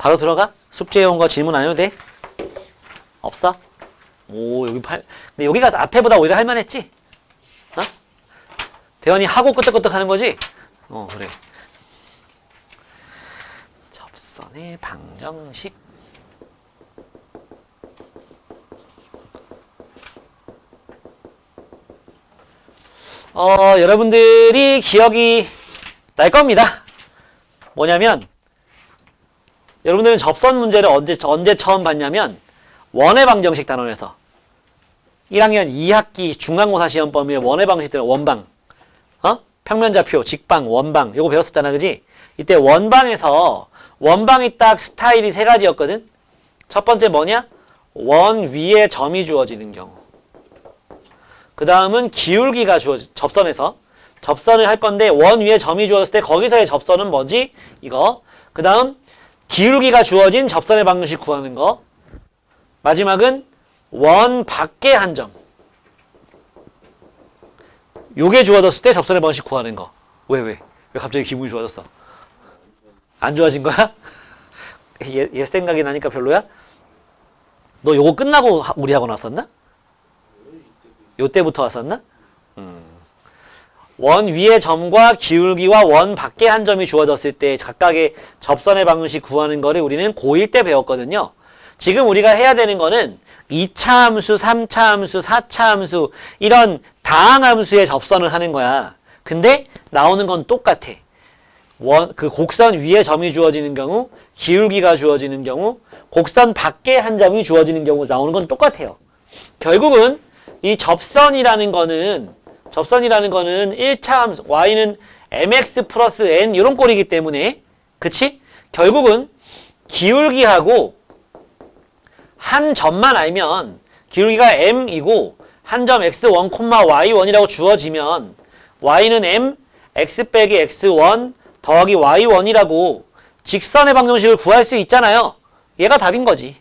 바로 들어가? 숙제해온 거 질문 안 해도 돼? 없어? 오, 여기 근데 여기가 앞에보다 오히려 할만했지? 어? 대원이 하고 끄떡끄떡 하는 거지? 그래. 접선의 방정식. 여러분들이 기억이 날 겁니다. 뭐냐면, 여러분들은 접선 문제를 언제 처음 봤냐면, 원의 방정식 단원에서 1학년 2학기 중간고사 시험 범위의 원의 방정식들은 원방, 평면좌표, 직방, 원방 요거 배웠었잖아, 그지? 이때 원방에서 원방이 딱 스타일이 세 가지였거든. 첫 번째 뭐냐? 원 위에 점이 주어지는 경우. 그 다음은 기울기가 접선에서 접선을 할 건데 원 위에 점이 주어졌을 때 거기서의 접선은 뭐지? 이거. 그 다음 기울기가 주어진 접선의 방정식 구하는 거. 마지막은 원 밖에 한 점. 요게 주어졌을 때 접선의 방식 구하는 거. 왜 갑자기 기분이 좋아졌어? 안 좋아진 거야? 얘 생각이 나니까 별로야? 너 요거 끝나고 우리 학원 왔었나? 요 때부터 왔었나? 원 위의 점과 기울기와 원 밖에 한 점이 주어졌을 때 각각의 접선의 방식 구하는 거를 우리는 고1 때 배웠거든요. 지금 우리가 해야 되는 거는 2차 함수, 3차 함수, 4차 함수 이런 다항함수의 접선을 하는 거야. 근데 나오는 건 똑같아. 그 곡선 위에 점이 주어지는 경우, 기울기가 주어지는 경우, 곡선 밖에 한 점이 주어지는 경우 나오는 건 똑같아요. 결국은 이 접선이라는 거는 1차 함수, y는 mx 플러스 n 이런 꼴이기 때문에 그치? 결국은 기울기하고 한 점만 알면 기울기가 m이고 한 점 x1, y1이라고 주어지면 y는 m, x 빼기 x1 더하기 y1이라고 직선의 방정식을 구할 수 있잖아요. 얘가 답인 거지.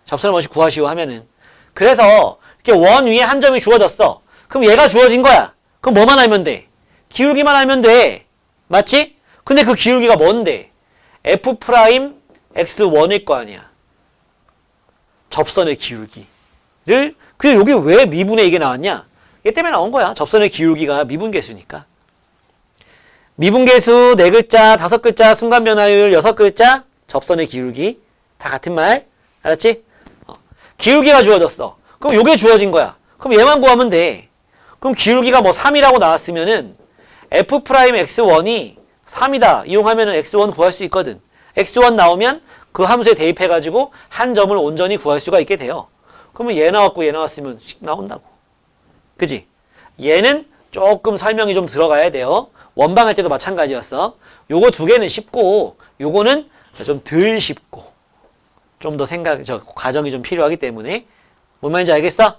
접선의 방정식 구하시오 하면은. 그래서 이렇게 원 위에 한 점이 주어졌어. 그럼 얘가 주어진 거야. 그럼 뭐만 알면 돼? 기울기만 알면 돼. 맞지? 근데 그 기울기가 뭔데? f 프라임 x1일 거 아니야. 접선의 기울기를 그게 여기 왜 미분의 이게 나왔냐? 얘 때문에 나온 거야. 접선의 기울기가 미분계수니까. 미분계수 4글자, 5글자, 순간변화율 6글자, 접선의 기울기 다 같은 말. 알았지? 기울기가 주어졌어. 그럼 요게 주어진 거야. 그럼 얘만 구하면 돼. 그럼 기울기가 뭐 3이라고 나왔으면은 f 프라임 x1이 3이다. 이용하면은 x1 구할 수 있거든. x1 나오면 그 함수에 대입해가지고 한 점을 온전히 구할 수가 있게 돼요. 그러면 얘 나왔고 얘 나왔으면 나온다고. 그지? 얘는 조금 설명이 좀 들어가야 돼요. 원방할 때도 마찬가지였어. 요거 두 개는 쉽고 요거는 좀 덜 쉽고 좀 더 과정이 좀 필요하기 때문에 뭔 말인지 알겠어?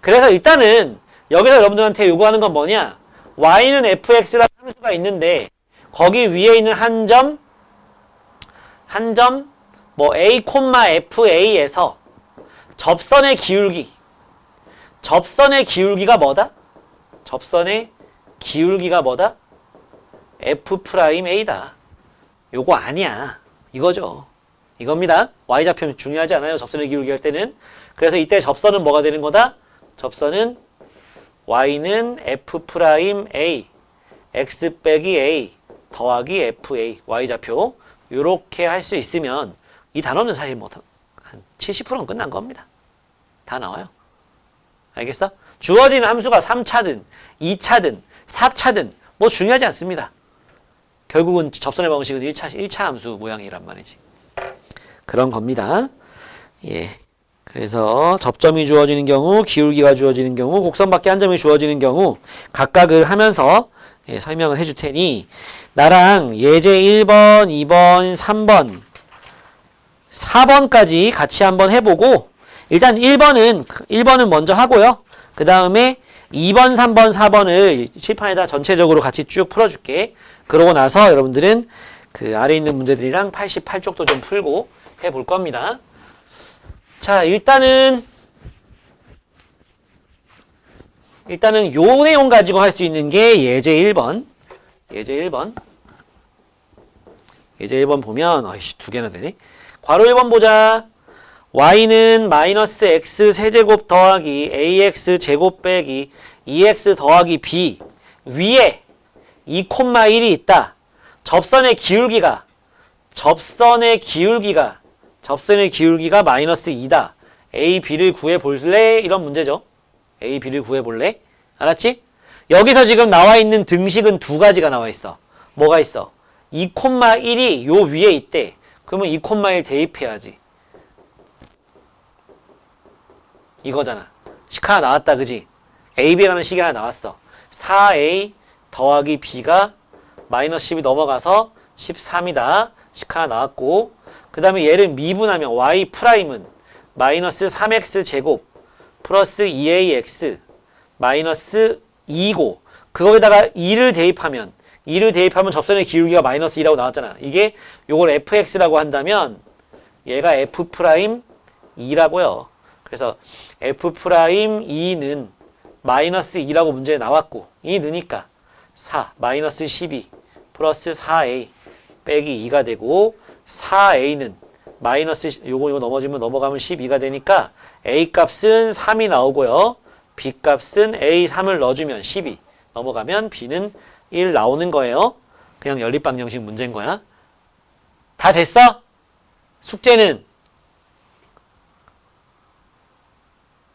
그래서 일단은 여기서 여러분들한테 요구하는 건 뭐냐? y는 fx라는 함수가 있는데 거기 위에 있는 한 점 뭐 a, fa에서 접선의 기울기가 뭐다? 접선의 기울기가 뭐다? f 프라임 a다. 요거 아니야. 이거죠. 이겁니다. y좌표 중요하지 않아요. 접선의 기울기 할 때는. 그래서 이때 접선은 뭐가 되는 거다? 접선은 y는 f 프라임 a, x 빼기 a 더하기 fa, y좌표 요렇게 할 수 있으면 이 단어는 사실 뭐 한 70%는 끝난 겁니다. 다 나와요. 알겠어? 주어진 함수가 3차든 2차든 4차든 뭐 중요하지 않습니다. 결국은 접선의 방식은 1차 함수 모양이란 말이지. 그런 겁니다. 예. 그래서 접점이 주어지는 경우, 기울기가 주어지는 경우, 곡선 밖에 한 점이 주어지는 경우 각각을 하면서 설명을 해줄 테니 나랑 예제 1번, 2번, 3번, 4번까지 같이 한번 해보고 일단 1번은 먼저 하고요. 그 다음에 2번, 3번, 4번을 칠판에다 전체적으로 같이 쭉 풀어줄게. 그러고 나서 여러분들은 그 아래 있는 문제들이랑 88쪽도 좀 풀고 해볼 겁니다. 자, 일단은 요 내용 가지고 할 수 있는 게 예제 1번. 예제 1번 보면 아이씨 두 개나 되네. 괄호 1번 보자. y는 마이너스 x 세제곱 더하기 ax 제곱 빼기 2x 더하기 b 위에 2,1이 있다. 접선의 기울기가 마이너스 2다. a, b를 구해볼래? 이런 문제죠. a, b를 구해볼래? 알았지? 여기서 지금 나와 있는 등식은 두 가지가 나와 있어. 뭐가 있어? 2,1이 요 위에 있대. 그러면 2,1 대입해야지. 이거잖아. 식 하나 나왔다, 그지? a, b라는 식이 하나 나왔어. 4a 더하기 b가 마이너스 10이 넘어가서 13이다. 식 하나 나왔고, 그 다음에 얘를 미분하면 y 프라임은 마이너스 3x 제곱 플러스 2ax 마이너스 2고, 그거에다가 2를 대입하면 접선의 기울기가 마이너스 2라고 나왔잖아. 이게 요걸 fx라고 한다면 얘가 f 프라임 2라고요. 그래서 f 프라임 2는 마이너스 2라고 문제에 나왔고, 2 넣으니까 4 마이너스 12 플러스 4a 빼기 2가 되고, 4a는 마이너스 요거 넘어가면 12가 되니까 a 값은 3이 나오고요. b 값은 a 3을 넣어주면 12 넘어가면 b는 1 나오는 거예요. 그냥 연립방정식 문제인 거야. 다 됐어? 숙제는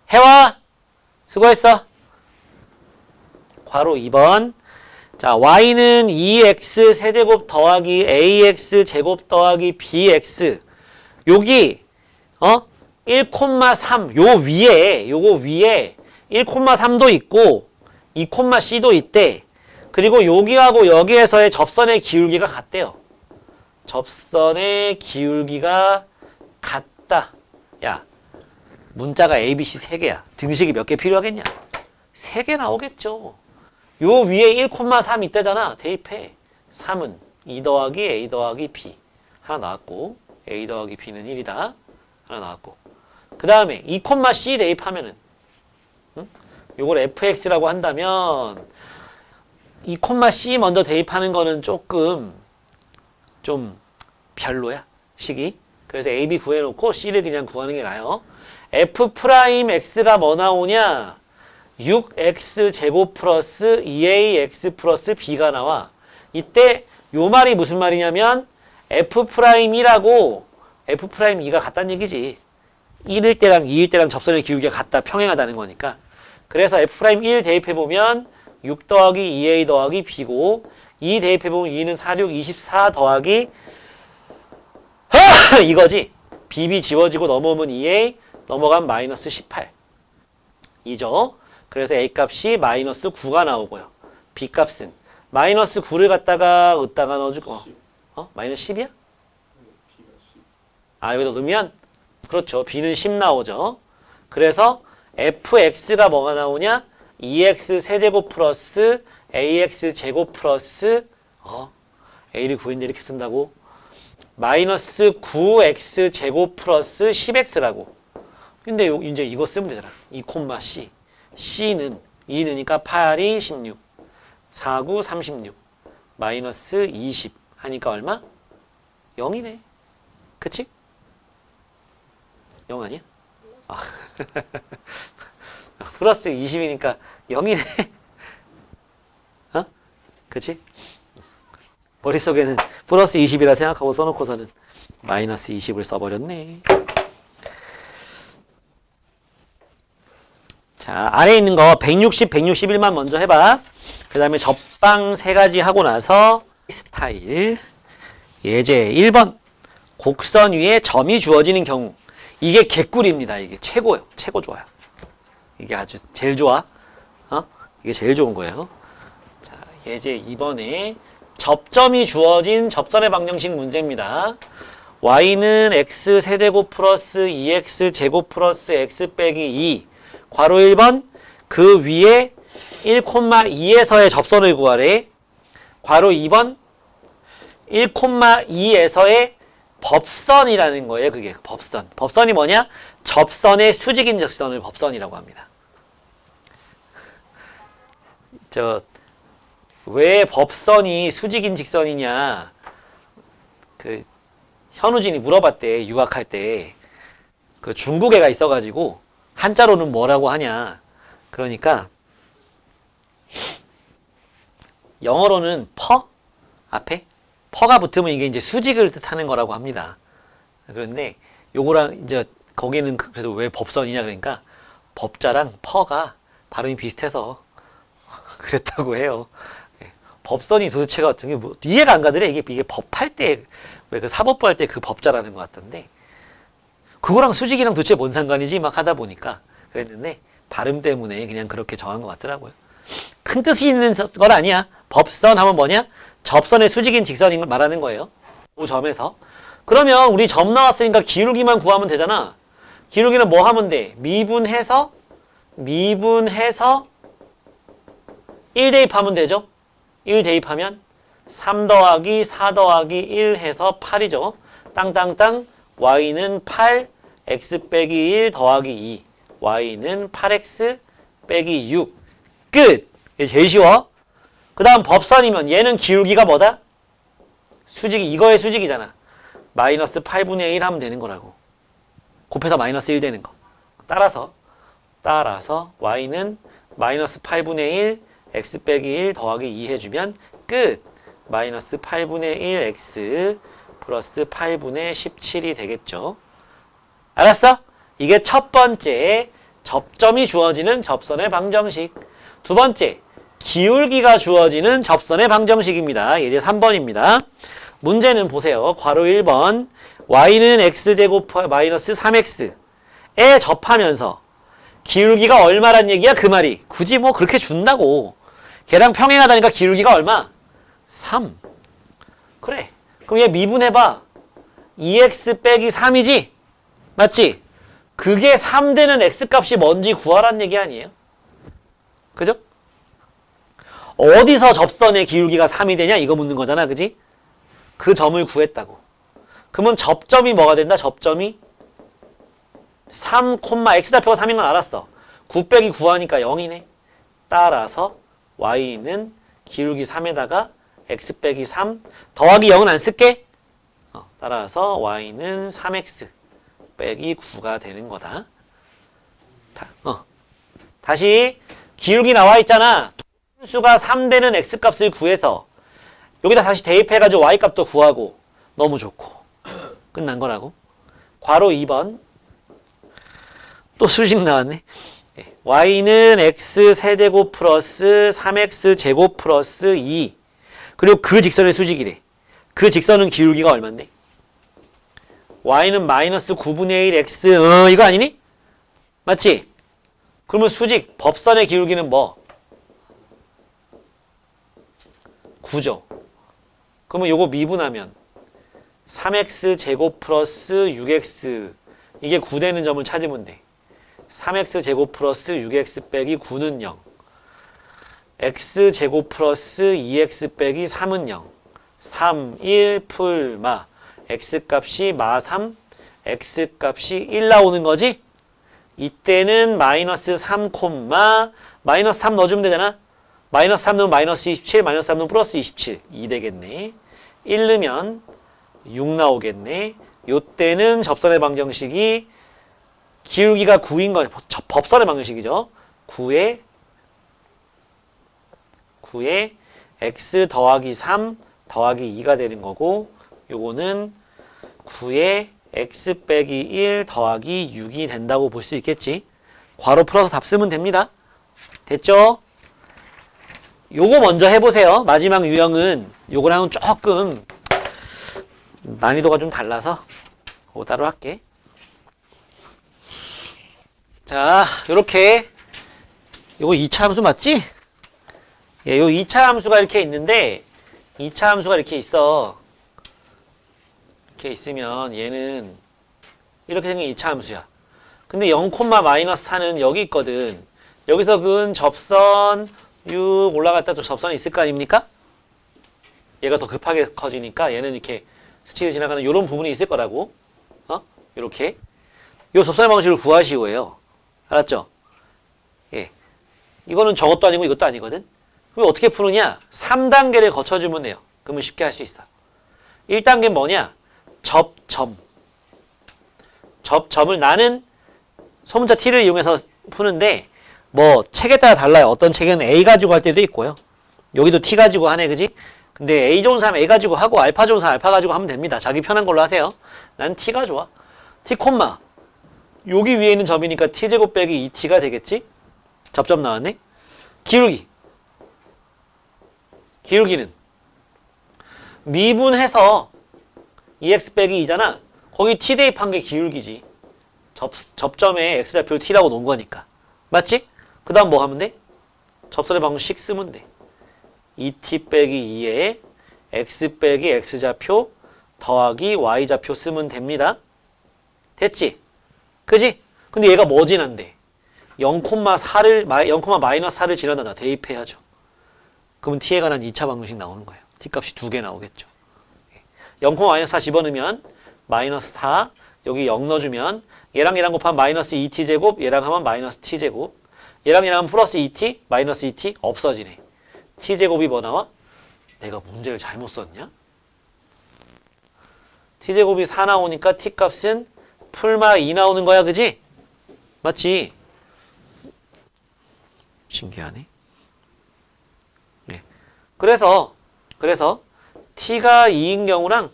해와. 수고했어. 괄호 2번. 자, y는 2x 세제곱 더하기 ax 제곱 더하기 bx. 여기 1,3 요거 위에 1,3도 있고 2,c도 있대. 그리고 여기하고 여기에서의 접선의 기울기가 같대요. 접선의 기울기가 같다. 야, 문자가 A, B, C 3개야. 등식이 몇 개 필요하겠냐? 3개 나오겠죠. 요 위에 1,3 있대잖아. 대입해. 3은 2 더하기 A 더하기 B. 하나 나왔고, A 더하기 B는 1이다. 하나 나왔고. 그 다음에 2,C 대입하면은, 요걸 fx라고 한다면, 2,C 먼저 대입하는 거는 조금 좀 별로야. 식이. 그래서 A, B 구해놓고 C를 그냥 구하는 게 나아요. f 프라임 x가 뭐 나오냐? 6x 제곱 플러스 2ax 플러스 b가 나와. 이때 요 말이 무슨 말이냐면 f 프라임 1하고 f 프라임 2가 같다는 얘기지. 1일 때랑 2일 때랑 접선의 기울기가 같다, 평행하다는 거니까. 그래서 f 프라임 1 대입해보면 6 더하기 2a 더하기 b고, 2 대입해보면 2는 4, 6, 24 더하기 이거지. bb 지워지고 넘어오면 2a, 넘어가면 마이너스 18 이죠. 그래서 a 값이 마이너스 9가 나오고요. b 값은 마이너스 9를 갖다가 어디다가 넣어주고, 마이너스 10이야? 아, 여기다 넣으면, 그렇죠. b는 10 나오죠. 그래서 fx가 뭐가 나오냐? 2x 세제곱 플러스 ax 제곱 플러스 a를 구했는데 이렇게 쓴다고? 마이너스 9x 제곱 플러스 10x라고. 근데 이제 이거 쓰면 되잖아. 2,c. c는 2 넣으니까 8이 16. 4, 9, 36. 마이너스 20 하니까 얼마? 0이네. 그치? 0 아니야? 아. 플러스 20이니까 0이네. 그치? 머릿속에는 플러스 20이라 생각하고 써놓고서는 마이너스 20을 써버렸네. 자, 아래에 있는 거 160, 161만 먼저 해봐. 그 다음에 접방 3가지 하고 나서 스타일. 예제 1번. 곡선 위에 점이 주어지는 경우. 이게 개꿀입니다. 이게 최고예요. 최고 좋아요. 이게 아주 제일 좋아. 이게 제일 좋은 거예요. 자, 예제 2번에 접점이 주어진 접선의 방정식 문제입니다. y는 x 세제곱 플러스 2x 제곱 플러스 x 빼기 2. 괄호 1번. 그 위에 1,2에서의 접선을 구하래. 괄호 2번. 1,2에서의 법선이라는 거예요. 그게 법선. 법선이 뭐냐? 접선의 수직인 직선을 법선이라고 합니다. 왜 법선이 수직인 직선이냐? 그 현우진이 물어봤대. 유학할 때 그 중국 애가 있어가지고 한자로는 뭐라고 하냐. 그러니까 영어로는 퍼 앞에 퍼가 붙으면 이게 이제 수직을 뜻하는 거라고 합니다. 그런데 요거랑 이제 거기는 그래도 왜 법선이냐 그러니까 법자랑 퍼가 발음이 비슷해서 그랬다고 해요. 법선이 도대체가 어떤 게 뭐 이해가 안 가더래. 이게 법할 때 왜 그 사법부 할 때 그 법자라는 것 같던데 그거랑 수직이랑 도대체 뭔 상관이지 막 하다 보니까 그랬는데 발음 때문에 그냥 그렇게 정한 것 같더라고요. 큰 뜻이 있는 건 아니야. 법선 하면 뭐냐? 접선의 수직인 직선인 걸 말하는 거예요. 그 점에서. 그러면 우리 점 나왔으니까 기울기만 구하면 되잖아. 기울기는 뭐 하면 돼? 미분해서 1 대입하면 되죠? 1 대입하면 3 더하기 4 더하기 1 해서 8이죠. 땅땅땅 y는 8 x 빼기 1 더하기 2 y는 8x 빼기 6 끝! 이게 제일 쉬워. 그 다음 법선이면 얘는 기울기가 뭐다? 수직이 이거의 수직이잖아. 마이너스 8분의 1 하면 되는 거라고. 곱해서 마이너스 1 되는 거. 따라서 y는 마이너스 8분의 1 x 빼기 1 더하기 2 해주면 끝. 마이너스 8분의 1 x 플러스 8분의 17이 되겠죠. 알았어? 이게 첫 번째 접점이 주어지는 접선의 방정식. 두 번째 기울기가 주어지는 접선의 방정식입니다. 이제 3번입니다. 문제는 보세요. 괄호 1번 y는 x제곱 마이너스 3x에 접하면서 기울기가 얼마란 얘기야? 그 말이. 굳이 뭐 그렇게 준다고. 걔랑 평행하다니까 기울기가 얼마? 3. 그래. 그럼 얘 미분해봐. 2x 빼기 3이지? 맞지? 그게 3 되는 x값이 뭔지 구하라는 얘기 아니에요? 그죠? 어디서 접선의 기울기가 3이 되냐? 이거 묻는 거잖아. 그지? 그 점을 구했다고. 그러면 접점이 뭐가 된다? 접점이 3, x좌표가 3인 건 알았어. 9 빼기 9 하니까 0이네. 따라서 y는 기울기 3에다가 x 빼기 3 더하기 0은 안 쓸게. 따라서 y는 3x 빼기 9가 되는 거다. 다시 기울기 나와 있잖아. 수가 3 되는 x값을 구해서 여기다 다시 대입해가지고 y값도 구하고 너무 좋고 끝난 거라고. 괄호 2번 또 수직 나왔네. y는 x 세제곱 플러스 3x 제곱 플러스 2 그리고 그 직선의 수직이래. 그 직선은 기울기가 얼만데? y는 마이너스 9분의 1 x 이거 아니니? 맞지? 그러면 수직 법선의 기울기는 뭐? 9죠. 그러면 요거 미분하면 3x 제곱 플러스 6x 이게 9 되는 점을 찾으면 돼. 3x 제곱 플러스 6x 빼기 9는 0. x 제곱 플러스 2x 빼기 3은 0. 3, 1 풀마. x 값이 마 3, x 값이 1 나오는 거지? 이때는 마이너스 3 콤마 마이너스 3 넣어주면 되잖아. 마이너스 3 넣으면 마이너스 27, 마이너스 3 넣으면 플러스 27. 2 되겠네. 1 넣으면 6 나오겠네. 요때는 접선의 방정식이 기울기가 9인 거, 법선의 방정식이죠. 9에 x 더하기 3 더하기 2가 되는 거고 요거는 9에 x 빼기 1 더하기 6이 된다고 볼 수 있겠지. 괄호 풀어서 답 쓰면 됩니다. 됐죠? 요거 먼저 해보세요. 마지막 유형은 요거랑은 조금 난이도가 좀 달라서 그거 따로 할게. 자, 요렇게 요거 2차 함수 맞지? 예, 요 2차 함수가 이렇게 있는데 2차 함수가 이렇게 있어. 이렇게 있으면 얘는 이렇게 생긴 2차 함수야. 근데 0, 마이너스 4는 여기 있거든. 여기서 근 접선 6 올라갔다 또 접선이 있을 거 아닙니까? 얘가 더 급하게 커지니까 얘는 이렇게 스치고 지나가는 이런 부분이 있을 거라고. 이렇게. 요 접선의 방식을 구하시오예요. 알았죠? 예. 이거는 저것도 아니고 이것도 아니거든. 그럼 어떻게 푸느냐? 3단계를 거쳐주면 돼요. 그러면 쉽게 할 수 있어. 1단계는 뭐냐? 접점. 접점을 나는 소문자 t를 이용해서 푸는데 뭐 책에 따라 달라요. 어떤 책은 a 가지고 할 때도 있고요. 여기도 t 가지고 하네, 그지? 근데 a 좋은 사람 a 가지고 하고 알파 좋은 사람 알파 가지고 하면 됩니다. 자기 편한 걸로 하세요. 난 t가 좋아. t 콤마. 여기 위에 있는 점이니까 t제곱 빼기 2t가 되겠지? 접점 나왔네. 기울기. 기울기는 미분해서 2x 빼기 2잖아. 거기 t 대입한 게 기울기지. 접점에 x좌표를 t라고 놓은 거니까. 맞지? 그 다음 뭐 하면 돼? 접선의 방식 쓰면 돼. 2t 빼기 2에 x 빼기 x좌표 더하기 y좌표 쓰면 됩니다. 됐지? 그지? 근데 얘가 뭐 지난데? 0,4를 0,-4를 지나다 대입해야죠. 그러면 t에 관한 2차 방정식 나오는 거예요. t 값이 2개 나오겠죠. 0,-4 집어넣으면 마이너스 4, 여기 0 넣어주면 얘랑 곱하면 마이너스 2t제곱, 얘랑 하면 마이너스 t제곱, 얘랑 하면 플러스 2t, 마이너스 2t 없어지네. t제곱이 뭐 나와? 내가 문제를 잘못 썼냐? t제곱이 4 나오니까 t값은 풀마 2 나오는 거야, 그지? 맞지? 신기하네. 네. 그래서 t가 2인 경우랑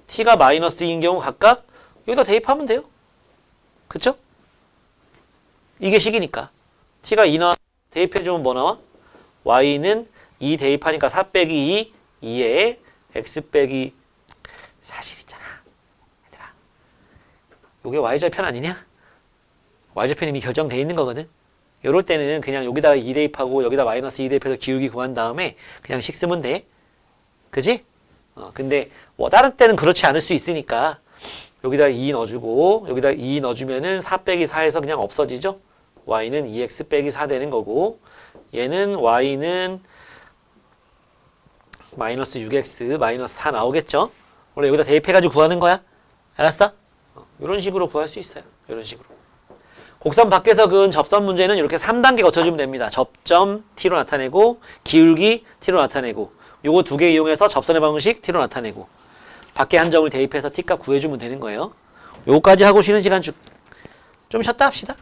t가 마이너스 2인 경우 각각 여기다 대입하면 돼요. 그쵸? 이게 식이니까. t가 2 나와 대입해주면 뭐 나와? y는 2 대입하니까 4 빼기 2, 2에 x 빼기 사실 있잖아. 얘들아. 요게 y절편 아니냐? y절편이 이미 결정돼 있는 거거든. 요럴 때는 그냥 여기다가 2 대입하고 여기다 마이너스 2 대입해서 기울기 구한 다음에 그냥 식 쓰면 돼. 그지? 근데 뭐 다른 때는 그렇지 않을 수 있으니까 여기다 2 넣어주고 여기다 2 넣어주면은 4 빼기 4에서 그냥 없어지죠. y는 2x 빼기 4 되는 거고 얘는 y는 마이너스 6x 마이너스 4 나오겠죠. 원래 여기다 대입해가지고 구하는 거야. 알았어? 이런 식으로 구할 수 있어요. 이런 식으로. 곡선 밖에서 그은 접선 문제는 이렇게 3단계 거쳐주면 됩니다. 접점 t로 나타내고 기울기 t로 나타내고 요거 두 개 이용해서 접선의 방식 t로 나타내고 밖에 한 점을 대입해서 t값 구해주면 되는 거예요. 요거까지 하고 쉬는 시간 좀 쉬었다 합시다.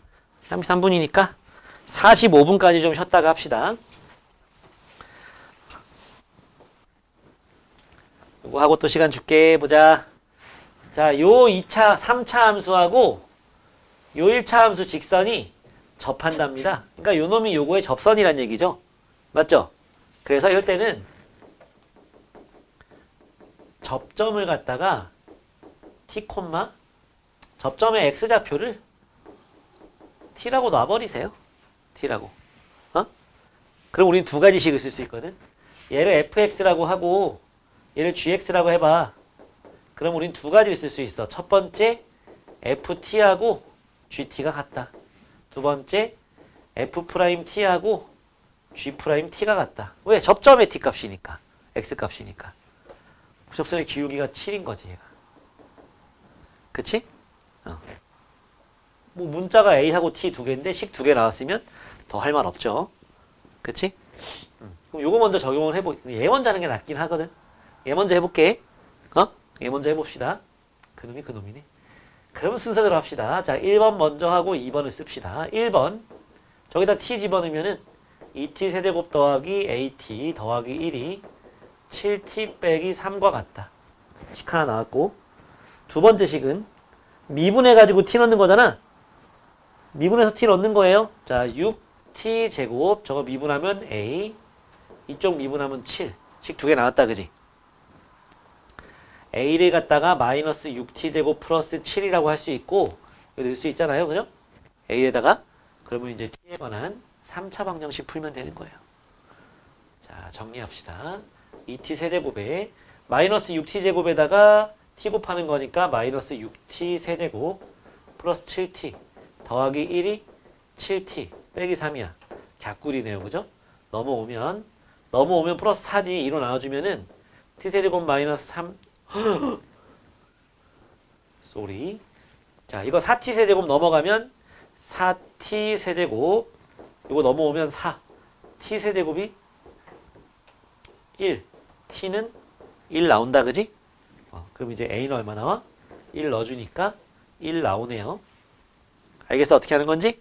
33분이니까 45분까지 좀 쉬었다가 합시다. 요거 하고 또 시간 줄게. 보자. 자, 요 2차, 3차 함수하고 요 1차 함수 직선이 접한답니다. 그러니까 요 놈이 요거의 접선이란 얘기죠. 맞죠? 그래서 이럴 때는 접점을 갖다가 t, 접점의 x좌표를 t라고 놔버리세요. t라고. 그럼 우리는 두 가지 식을 쓸 수 있거든. 얘를 fx라고 하고 얘를 gx라고 해봐. 그럼 우린 두 가지를 쓸 수 있어. 첫 번째 ft하고 gt가 같다. 두 번째 f't하고 g't가 같다. 왜? 접점의 t 값이니까. x 값이니까. 접선의 기울기가 7인 거지, 얘가. 그치? 뭐 문자가 a하고 t 두 개인데 식 두 개 나왔으면 더 할 말 없죠. 그치? 그럼 요거 먼저 적용을 얘 먼저 하는 게 낫긴 하거든. 얘 먼저 해볼게. 얘 먼저 해봅시다. 그놈이 그놈이네. 그러면 순서대로 합시다. 자, 1번 먼저 하고 2번을 씁시다. 1번. 저기다 t 집어넣으면은 2t 세제곱 더하기 at 더하기 1이 7t 빼기 3과 같다. 식 하나 나왔고. 두 번째 식은 미분해가지고 t 넣는 거잖아. 미분해서 t 넣는 거예요. 자, 6t 제곱. 저거 미분하면 a. 이쪽 미분하면 7. 식 두 개 나왔다, 그지? a를 갖다가 마이너스 6t 제곱 플러스 7이라고 할 수 있고 여기 넣을 수 있잖아요. 그죠? a에다가 그러면 이제 t에 관한 3차 방정식 풀면 되는 거예요. 자, 정리합시다. 2t 세제곱에 마이너스 6t 제곱에다가 t 곱하는 거니까 마이너스 6t 세제곱 플러스 7t 더하기 1이 7t 빼기 3이야. 갸꿀이네요. 그죠? 넘어오면 플러스 4지 2로 나눠주면은 t 세제곱 마이너스 3 쏘리. 자, 이거 4t 세제곱 넘어가면 4t 세제곱 이거 넘어오면 4 t 세제곱이 1 t는 1 나온다. 그지? 그럼 이제 a는 얼마 나와? 1 넣어주니까 1 나오네요. 알겠어? 어떻게 하는 건지?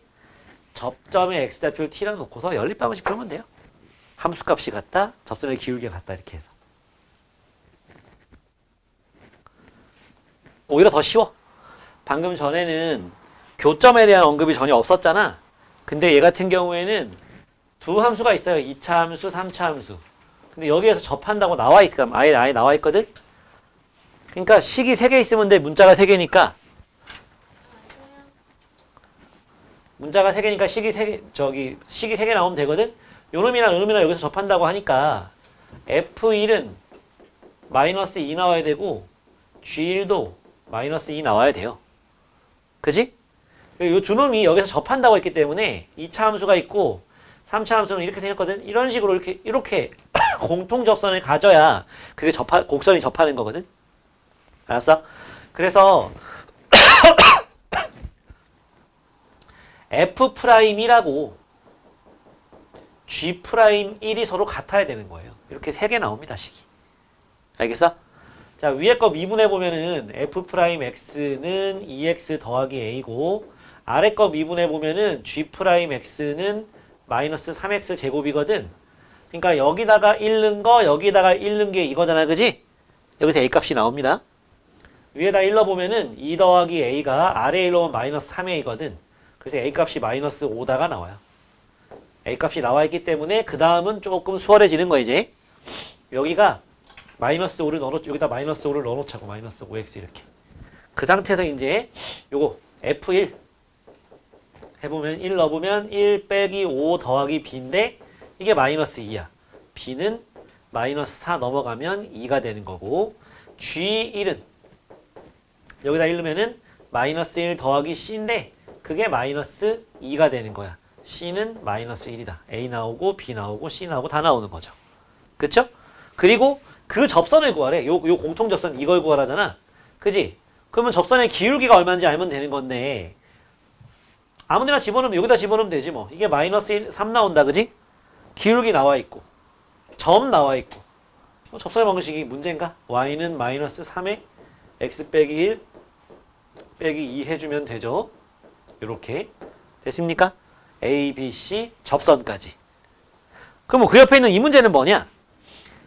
접점의 x좌표를 t랑 놓고서 연립방정식 풀면 돼요. 함수값이 같다, 접선의 기울기가 같다 이렇게 해서. 오히려 더 쉬워. 방금 전에는 교점에 대한 언급이 전혀 없었잖아. 근데 얘 같은 경우에는 두 함수가 있어요. 2차 함수, 3차 함수. 근데 여기에서 접한다고 나와 있까 아예 나와 있거든. 그러니까 식이 3개 있으면 돼. 문자가 3개니까. 문자가 3개니까 식이 3개 나오면 되거든. 요놈이랑 요놈이랑 여기서 접한다고 하니까 F1은 마이너스 2 나와야 되고 G1도 마이너스 2 나와야 돼요. 그지? 요 두 놈이 여기서 접한다고 했기 때문에 2차 함수가 있고 3차 함수는 이렇게 생겼거든. 이런 식으로 이렇게 공통 접선을 가져야 그게 곡선이 접하는 거거든. 알았어? 그래서 F'이라고 G'1이 서로 같아야 되는 거예요. 이렇게 3개 나옵니다, 식이. 알겠어? 자, 위에 거 미분해보면은 F'X는 2X 더하기 A고, 아래 거 미분해보면은 G'X는 마이너스 3X 제곱이거든. 그러니까 여기다가 1 넣은 거, 여기다가 1 넣은 게 이거잖아, 그지? 여기서 A 값이 나옵니다. 위에다 1 넣어보면은 2 더하기 A가 아래에 1 넣으면 마이너스 3A거든. 그래서 A 값이 마이너스 5다가 나와요. A 값이 나와 있기 때문에 그 다음은 조금 수월해지는 거 이제. 여기가 마이너스 5를 여기다 마이너스 5를 넣어놓자고. 마이너스 5x 이렇게. 그 상태에서 이제 요거 F1 해보면 1 넣어보면 1 빼기 5 더하기 B인데 이게 마이너스 2야. B는 마이너스 4 넘어가면 2가 되는 거고, G1은 여기다 1 넣으면은 마이너스 1 더하기 C인데 그게 마이너스 2가 되는 거야. C는 마이너스 1이다. A 나오고 B 나오고 C 나오고 다 나오는 거죠. 그쵸? 그리고 그 접선을 구하래. 요 공통 접선 이걸 구하라잖아. 그지? 그러면 접선의 기울기가 얼마인지 알면 되는 건데 아무데나 집어넣으면 여기다 집어넣으면 되지 뭐. 이게 마이너스 1, 3 나온다. 그지? 기울기 나와 있고 점 나와 있고 접선의 방식이 문제인가? y는 마이너스 3에 x 빼기 1 빼기 2 해주면 되죠. 이렇게 됐습니까? A, B, C 접선까지. 그럼 그 옆에 있는 이 문제는 뭐냐?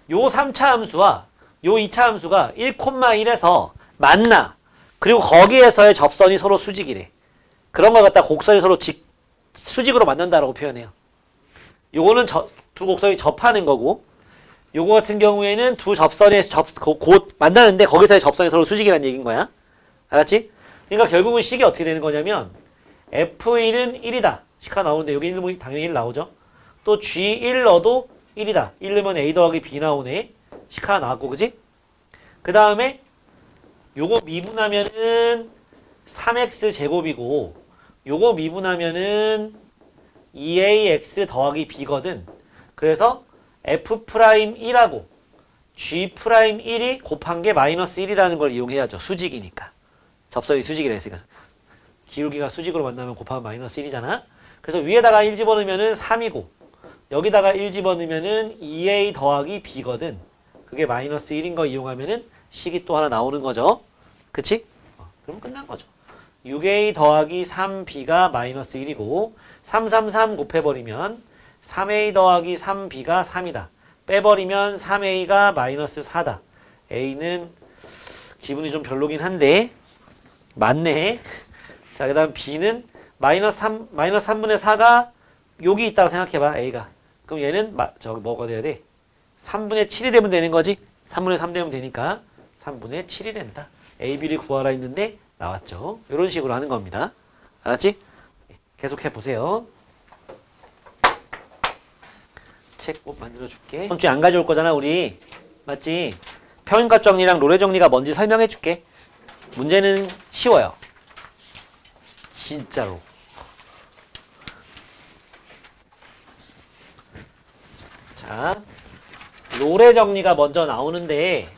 요 3차 함수와 요 2차 함수가 1,1에서 만나. 그리고 거기에서의 접선이 서로 수직이래. 그런 걸 갖다 곡선이 서로 수직으로 만난다라고 표현해요. 요거는 두 곡선이 접하는 거고, 요거 같은 경우에는 두 접선에 곧 만나는데 거기서의 접선이 서로 수직이라는 얘기인 거야. 알았지? 그러니까 결국은 식이 어떻게 되는 거냐면 F1은 1이다. 식 하나 나오는데 여기 1 넣으면 당연히 1 나오죠. 또 G1 넣어도 1이다. 1 넣으면 A 더하기 B 나오네. 식 하나 나왔고, 그지? 그 다음에 요거 미분하면은 3x 제곱이고 요거 미분하면은 2ax 더하기 b거든. 그래서 F'1하고 G'1이 곱한 게 마이너스 1이라는 걸 이용해야죠. 수직이니까. 접선이 수직이라 했으니까. 기울기가 수직으로 만나면 곱하면 마이너스 1이잖아. 그래서 위에다가 1 집어넣으면은 3이고 여기다가 1 집어넣으면은 2a 더하기 b거든. 그게 마이너스 1인 거 이용하면은 식이 또 하나 나오는 거죠. 그치? 그럼 끝난 거죠. 6a 더하기 3b가 마이너스 1이고 3, 3, 3 곱해버리면 3a 더하기 3b가 3이다. 빼버리면 3a가 마이너스 4다. a는 기분이 좀 별로긴 한데 맞네. 자, 그 다음 b는 마이너스 3분의 4가 여기 있다고 생각해봐. a가. 그럼 얘는 저기 뭐가 돼야 돼? 3분의 7이 되면 되는 거지? 3분의 3 되면 되니까 3분의 7이 된다. a, b를 구하라 했는데 나왔죠. 이런 식으로 하는 겁니다. 알았지? 계속 해보세요. 책 꼭 만들어줄게. 이번 주에 안 가져올 거잖아 우리. 맞지? 평행값 정리랑 롤의 정리가 뭔지 설명해줄게. 문제는 쉬워요. 진짜로. 자, 롤의 정리가 먼저 나오는데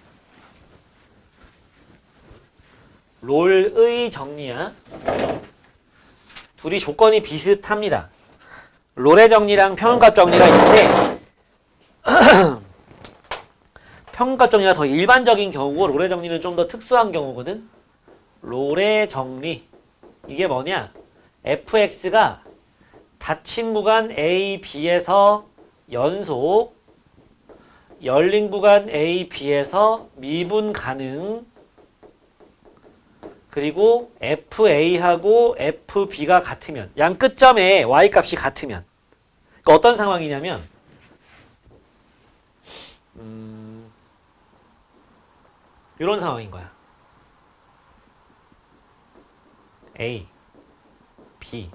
롤의 정리야. 둘이 조건이 비슷합니다. 롤의 정리랑 평행값 정리가 있는데 평균값 정리가 더 일반적인 경우고 롤의 정리는 좀 더 특수한 경우거든. 롤의 정리. 이게 뭐냐? fx가 닫힌 구간 a, b에서 연속, 열린 구간 a, b에서 미분 가능, 그리고 FA하고 FB가 같으면, 양 끝점에 Y값이 같으면. 그러니까 어떤 상황이냐면, 이런 상황인 거야. A, B.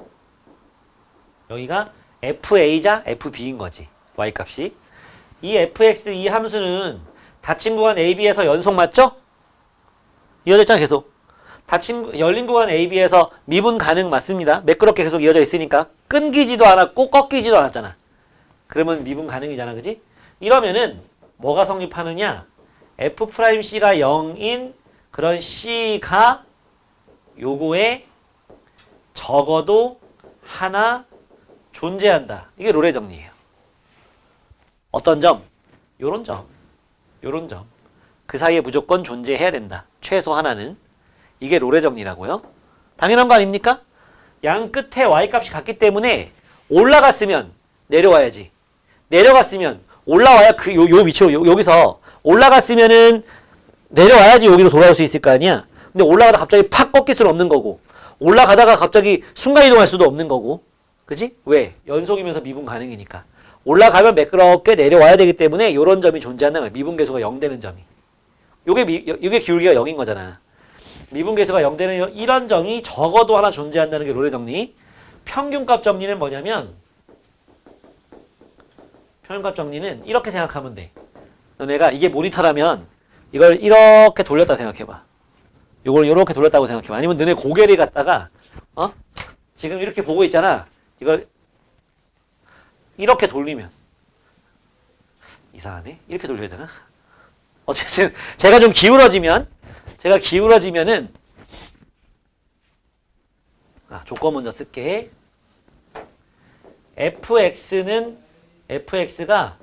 여기가 FA자 FB인 거지. Y값이. 이 fx, 이 함수는 닫힌 구간 AB에서 연속 맞죠? 이어져 있잖아, 계속. 열린 구간 AB에서 미분 가능 맞습니다. 매끄럽게 계속 이어져 있으니까 끊기지도 않았고 꺾이지도 않았잖아. 그러면 미분 가능이잖아, 그지? 이러면은 뭐가 성립하느냐? F'C가 0인 그런 C가 요거에 적어도 하나 존재한다. 이게 롤의 정리예요. 어떤 점? 요런 점. 요런 점. 그 사이에 무조건 존재해야 된다. 최소 하나는. 이게 롤의 정리라고요. 당연한 거 아닙니까? 양 끝에 y값이 같기 때문에 올라갔으면 내려와야지. 내려갔으면 올라와야 요 위치로 여기서 올라갔으면은 내려와야지 여기로 돌아올 수 있을 거 아니야. 근데 올라가다가 갑자기 팍 꺾일 수는 없는 거고, 올라가다가 갑자기 순간이동할 수도 없는 거고. 그지? 왜? 연속이면서 미분 가능이니까. 올라가면 매끄럽게 내려와야 되기 때문에 이런 점이 존재한다는 거야. 미분계수가 0 되는 점이. 요게 기울기가 0인 거잖아. 미분계수가 0 되는 이런 점이 적어도 하나 존재한다는 게 롤의 정리. 평균값 정리는 뭐냐면, 평균값 정리는 이렇게 생각하면 돼. 너네가 이게 모니터라면 이걸 이렇게 돌렸다 생각해봐. 이걸 이렇게 돌렸다고 생각해봐. 아니면 너네 고개를 갖다가 지금 이렇게 보고 있잖아. 이걸 이렇게 돌리면 이상하네. 이렇게 돌려야 되나? 어쨌든 제가 기울어지면은 조건 먼저 쓸게. fx가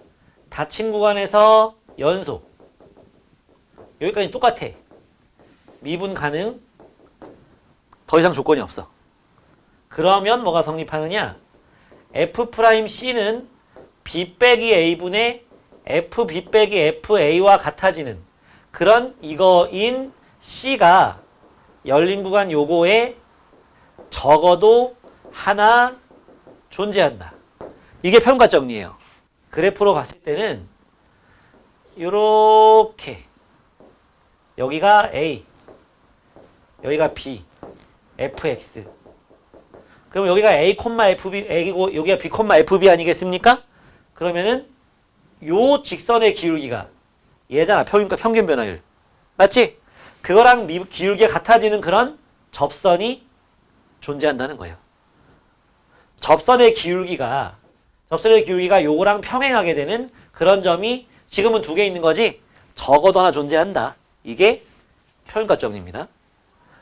닫힌 구간에서 연속, 여기까지 똑같아. 미분 가능. 더 이상 조건이 없어. 그러면 뭐가 성립하느냐? F'C는 B 빼기 A분의 FB 빼기 FA와 같아지는 그런 이거인 C가 열린 구간 요거에 적어도 하나 존재한다. 이게 평가 정리예요. 그래프로 봤을 때는 요렇게 여기가 A, 여기가 B, Fx. 그럼 여기가 A, FB, A고 여기가 B, FB 아니겠습니까? 그러면은 요 직선의 기울기가 얘잖아. 평균 변화율. 맞지? 그거랑 기울기가 같아지는 그런 접선이 존재한다는 거예요. 접선의 기울기가 요거랑 평행하게 되는 그런 점이 지금은 2개 있는 거지. 적어도 하나 존재한다. 이게 평균값 정리입니다.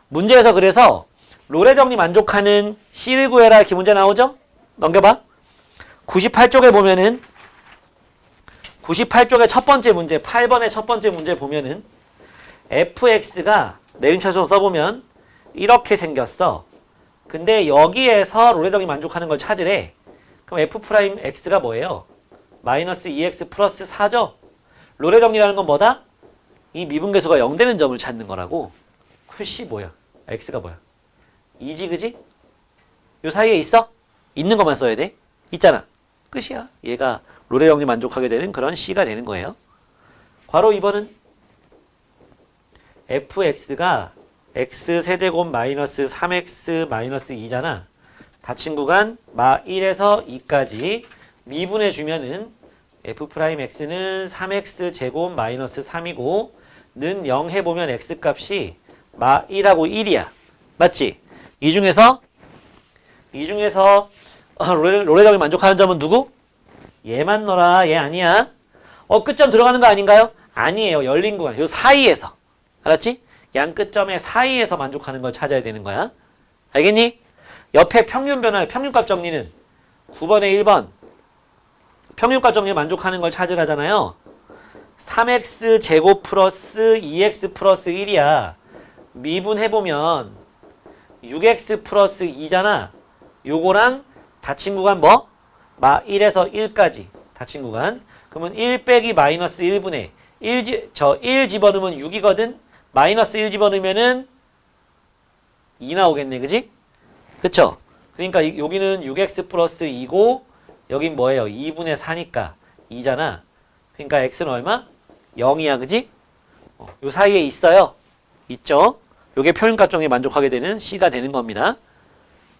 문제에서 그래서 롤의 정리 만족하는 C를 구해라 이렇게 문제 나오죠? 넘겨봐. 98쪽에 보면은 98쪽의 첫 번째 문제, 8번의 첫 번째 문제 보면은 fx가 내림차순 써보면 이렇게 생겼어. 근데 여기에서 롤의 정리 만족하는 걸 찾으래. 그럼 f'x가 뭐예요? 마이너스 2x 플러스 4죠? 롤의 정리라는 건 뭐다? 이 미분계수가 0 되는 점을 찾는 거라고. 그 C 뭐야? x가 뭐야? 2지 그지? 요 사이에 있어? 있는 것만 써야 돼? 있잖아. 끝이야. 얘가 롤의 정리 만족하게 되는 그런 C가 되는 거예요. 괄호 2번은 fx가 x세제곱 마이너스 3x 마이너스 2잖아. 닫힌 구간 마 1에서 2까지 미분해 주면은 f'x는 3x 제곱 마이너스 3이고 는 0 해보면 x값이 마 1하고 1이야. 맞지? 이 중에서 롤의 정리 만족하는 점은 누구? 얘만 넣어라. 얘 아니야. 끝점 들어가는 거 아닌가요? 아니에요. 열린 구간. 요 사이에서. 알았지? 양 끝점의 사이에서 만족하는 걸 찾아야 되는 거야. 알겠니? 옆에 평균 변화, 평균값 정리는 9번에 1번. 평균값 정리 만족하는 걸 찾으라잖아요. 3x 제곱 플러스 2x 플러스 1이야. 미분해보면 6x 플러스 2잖아. 요거랑 닫힌 구간 뭐? 1에서 1까지 닫힌 구간. 그러면 1 빼기 마이너스 1분의 1 집어넣으면 6이거든. 마이너스 1 집어넣으면은 2 나오겠네. 그지? 그쵸? 그러니까 여기는 6x 플러스 2고 여긴 뭐예요? 2분의 4니까 2잖아. 그러니까 x는 얼마? 0이야. 그지? 요 사이에 있어요. 있죠? 요게 표현값 정리에 만족하게 되는 C가 되는 겁니다.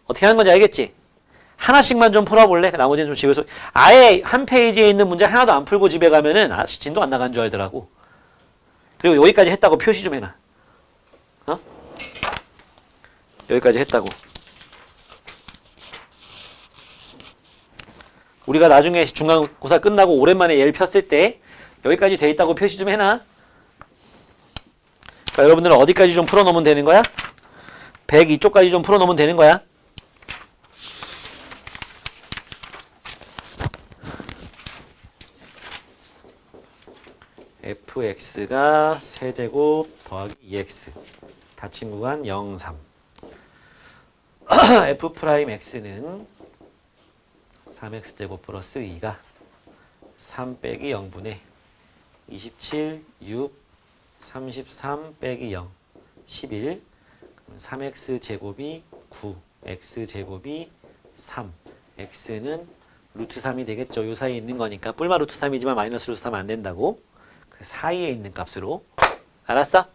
어떻게 하는 건지 알겠지? 하나씩만 좀 풀어볼래? 나머지는 좀 집에서 아예 한 페이지에 있는 문제 하나도 안 풀고 집에 가면은 진도 안 나간 줄 알더라고. 그리고 여기까지 했다고 표시 좀 해놔. 어? 여기까지 했다고. 우리가 나중에 중간고사 끝나고 오랜만에 얘를 폈을 때 여기까지 돼 있다고 표시 좀 해놔. 그러니까 여러분들은 어디까지 좀 풀어놓으면 되는 거야? 102쪽까지 좀 풀어놓으면 되는 거야. fx가 세제곱 더하기 2x 닫힌 구간 0, 3 f'x는 3x제곱 플러스 2가 3 빼기 0분의 27, 6, 33 빼기 0, 11 3x제곱이 9, x제곱이 3 x는 루트 3이 되겠죠. 요 사이에 있는 거니까 뿔마 루트 3이지만 마이너스 루트 3은 안 된다고. 그 사이에 있는 값으로. 알았어?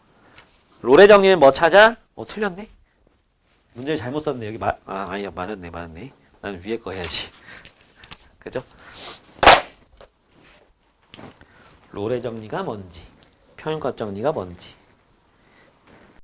롤의 정리는 뭐 찾아? 틀렸네? 문제를 잘못 썼네. 여기 아니야. 맞았네. 나는 위에 거 해야지. 그죠? 롤의 정리가 뭔지, 표현값 정리가 뭔지.